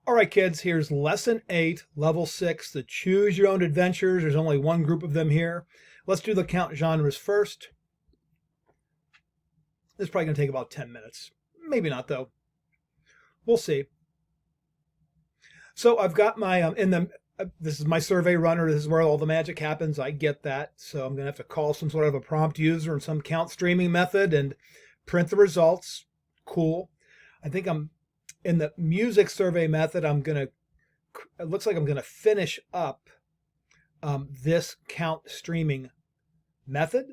All right, kids, here's lesson 8, level 6, the choose your own adventures. There's only one group of them here. Let's do the count genres first. This is probably going to take about 10 minutes. Maybe not, though. We'll see. So I've got my, this is my survey runner. This is where all the magic happens. I get that. So I'm going to have to call some sort of a prompt user and some count streaming method and print the results. Cool. I think I'm in the music survey method. It looks like I'm going to finish up this count streaming method.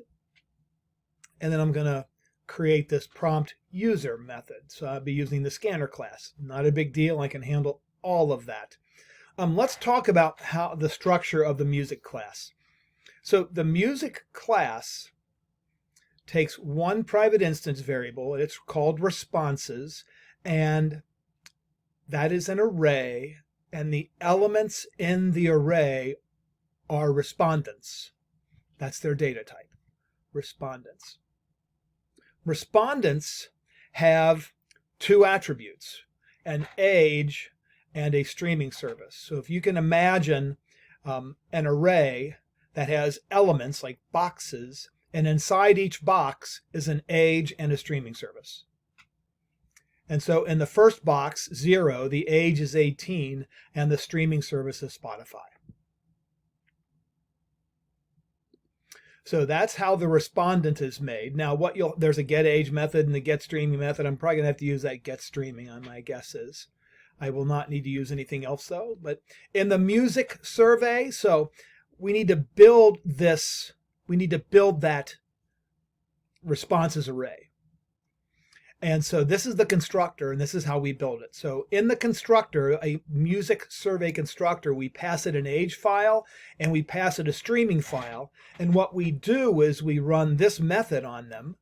And then I'm going to create this prompt user method. So I'll be using the scanner class. Not a big deal. I can handle all of that. Let's talk about how the structure of the music class. So the music class takes one private instance variable, and it's called responses, and that is an array, and the elements in the array are respondents. That's their data type, respondents. Respondents have two attributes, an age and a streaming service. So if you can imagine an array that has elements like boxes, and inside each box is an age and a streaming service. And so in the first box, 0, the age is 18, and the streaming service is Spotify. So that's how the respondent is made. Now, there's a getAge method and the getStreaming method. I'm probably going to have to use that getStreaming on my guesses. I will not need to use anything else, though. But in the music survey, so we need to build this. We need to build that responses array. And so this is the constructor, and this is how we build it. So in the constructor, a music survey constructor, we pass it an age file, and we pass it a streaming file. And what we do is we run this method on them,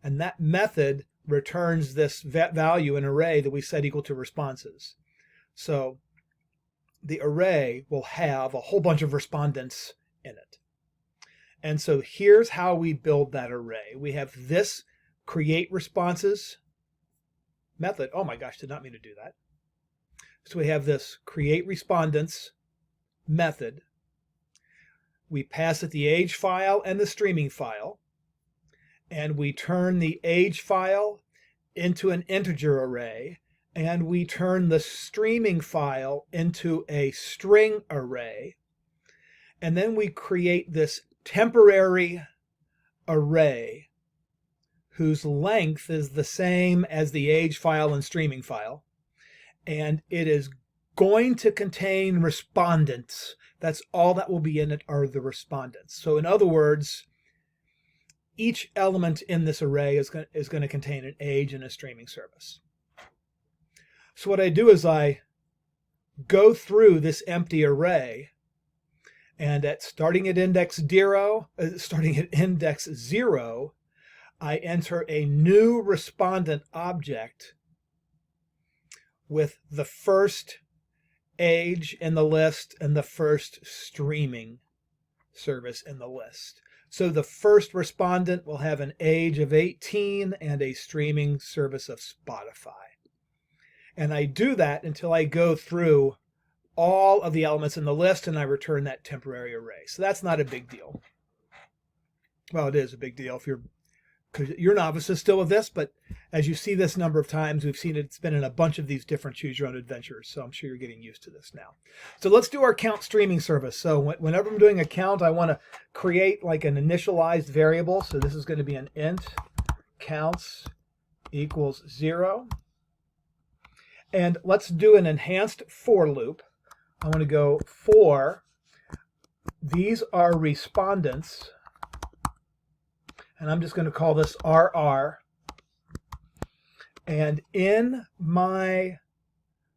and that method returns this value, an array that we set equal to responses. So the array will have a whole bunch of respondents in it. And so here's how we build that array. We have this create responses method. Oh my gosh, did not mean to do that. So we have this create respondents method. We pass it the age file and the streaming file, and we turn the age file into an integer array, and we turn the streaming file into a string array, and then we create this temporary array whose length is the same as the age file and streaming file, and it is going to contain respondents. That's all that will be in it are the respondents. So in other words, each element in this array is going to contain an age and a streaming service. So what I do is I go through this empty array, and starting at index 0, I enter a new respondent object with the first age in the list and the first streaming service in the list. So the first respondent will have an age of 18 and a streaming service of Spotify. And I do that until I go through all of the elements in the list and I return that temporary array. So that's not a big deal. Well, it is a big deal because your novice is still with this, but as you see this number of times, we've seen it's been in a bunch of these different choose your own adventures. So I'm sure you're getting used to this now. So let's do our count streaming service. So whenever I'm doing a count, I want to create like an initialized variable. So this is going to be an int counts equals 0. And let's do an enhanced for loop. I want to go for, these are respondents, and I'm just going to call this RR. And in my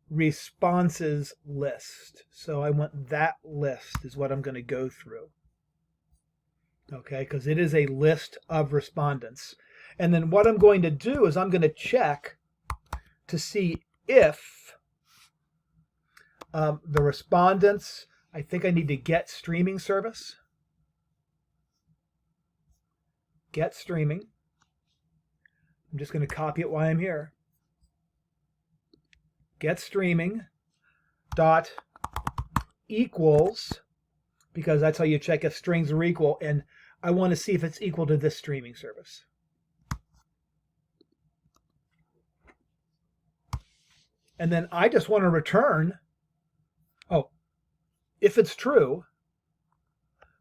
responses list, so I want that list is what I'm going to go through. Okay, because it is a list of respondents. And then what I'm going to do is I'm going to check to see if the respondents, I think I need to get streaming service. Get streaming. I'm just going to copy it while I'm here. Get streaming. dot equals, because that's how you check if strings are equal, and I want to see if it's equal to this streaming service. And then I just want to return, if it's true.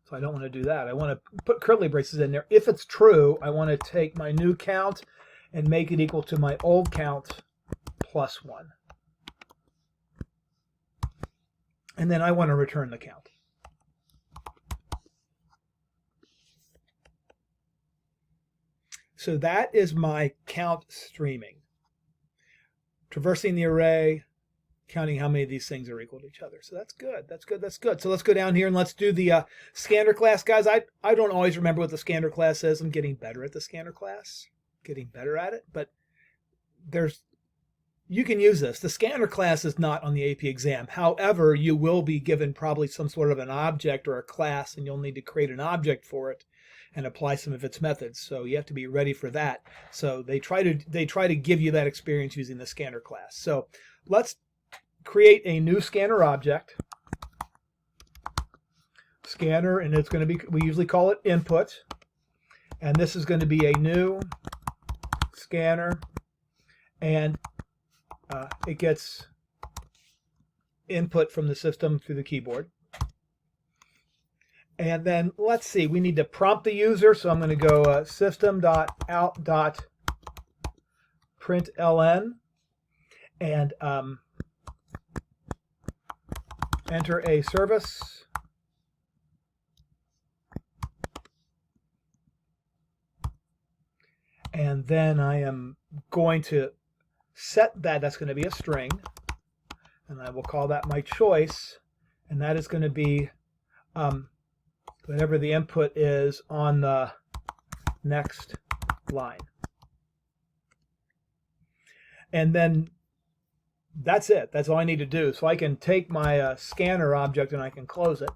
So I don't want to do that. I want to put curly braces in there. If it's true, I want to take my new count and make it equal to my old count plus 1. And then I want to return the count. So that is my count streaming. Traversing the array, counting how many of these things are equal to each other. So that's good. That's good. That's good. So let's go down here and let's do the scanner class. Guys, I don't always remember what the scanner class is. I'm getting better at the scanner class, getting better at it. But you can use this. The scanner class is not on the AP exam. However, you will be given probably some sort of an object or a class, and you'll need to create an object for it and apply some of its methods. So you have to be ready for that. So they try to give you that experience using the scanner class. So let's create a new scanner object. Scanner, and it's going to be, we usually call it input. And this is going to be a new scanner, and it gets input from the system through the keyboard. And then let's see, we need to prompt the user, so I'm going to go system.out.println and enter a service. And then I am going to set that, that's going to be a string, and I will call that my choice, and that is going to be whatever the input is on the next line. And then that's it. That's all I need to do. So I can take my scanner object and I can close it.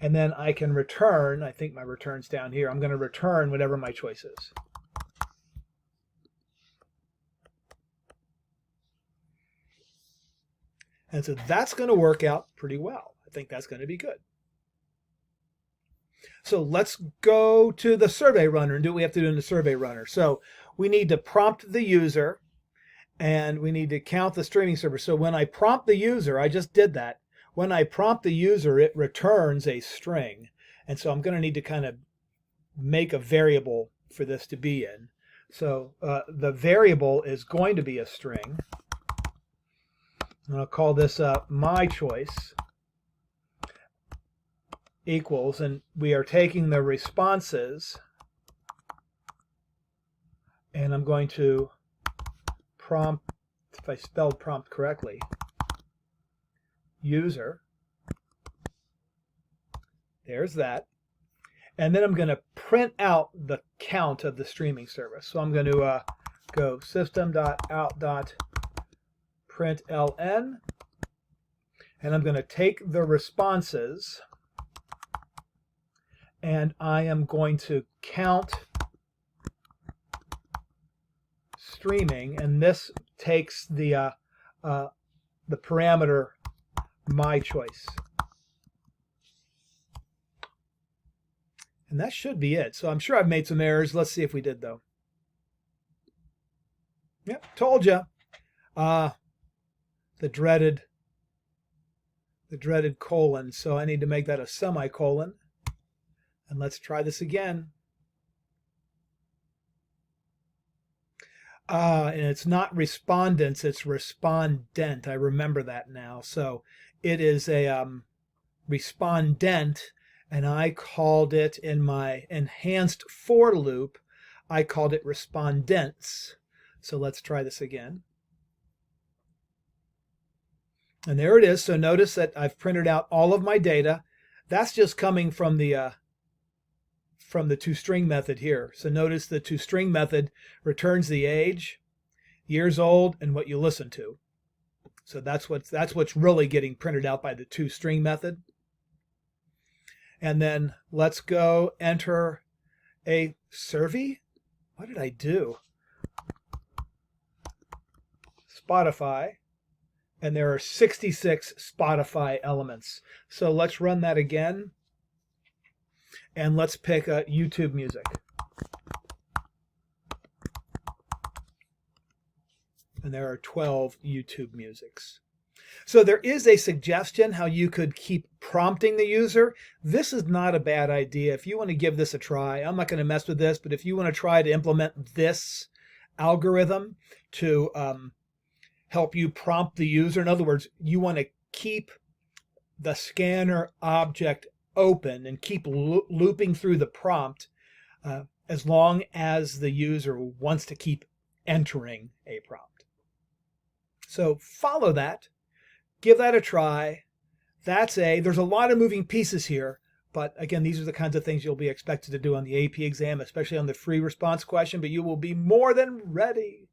And then I can return, I think my return's down here. I'm going to return whatever my choice is. And so that's going to work out pretty well. I think that's going to be good. So let's go to the survey runner and do what we have to do in the survey runner. So we need to prompt the user, and we need to count the streaming server. So when I prompt the user, I just did that. When I prompt the user, it returns a string. And so I'm going to need to kind of make a variable for this to be in. So the variable is going to be a string. And I'll call this my choice equals, and we are taking the responses, and I'm going to prompt, if I spelled prompt correctly, user. There's that. And then I'm going to print out the count of the streaming service. So I'm going to go system.out.println, and I'm going to take the responses, and I am going to count streaming, and this takes the parameter my choice. And that should be it. So I'm sure I've made some errors. Let's see if we did, though. Yep, told you. The dreaded colon. So I need to make that a semicolon. And let's try this again. And it's not respondents, it's respondent. I remember that now. So it is a respondent, and I called it in my enhanced for loop, I called it respondents. So let's try this again. And there it is. So notice that I've printed out all of my data. That's just coming from the toString method here. So notice the toString method returns the age, years old, and what you listen to. So that's what's really getting printed out by the toString method. And then let's go enter a survey. What did I do? Spotify. and there are 66 Spotify elements. So let's run that again. And let's pick YouTube music. And there are 12 YouTube musics. So there is a suggestion how you could keep prompting the user. This is not a bad idea. If you want to give this a try, I'm not going to mess with this, but if you want to try to implement this algorithm to help you prompt the user, in other words, you want to keep the scanner object open and keep looping through the prompt as long as the user wants to keep entering a prompt. So follow that. Give that a try. There's a lot of moving pieces here, but again, these are the kinds of things you'll be expected to do on the AP exam, especially on the free response question, but you will be more than ready.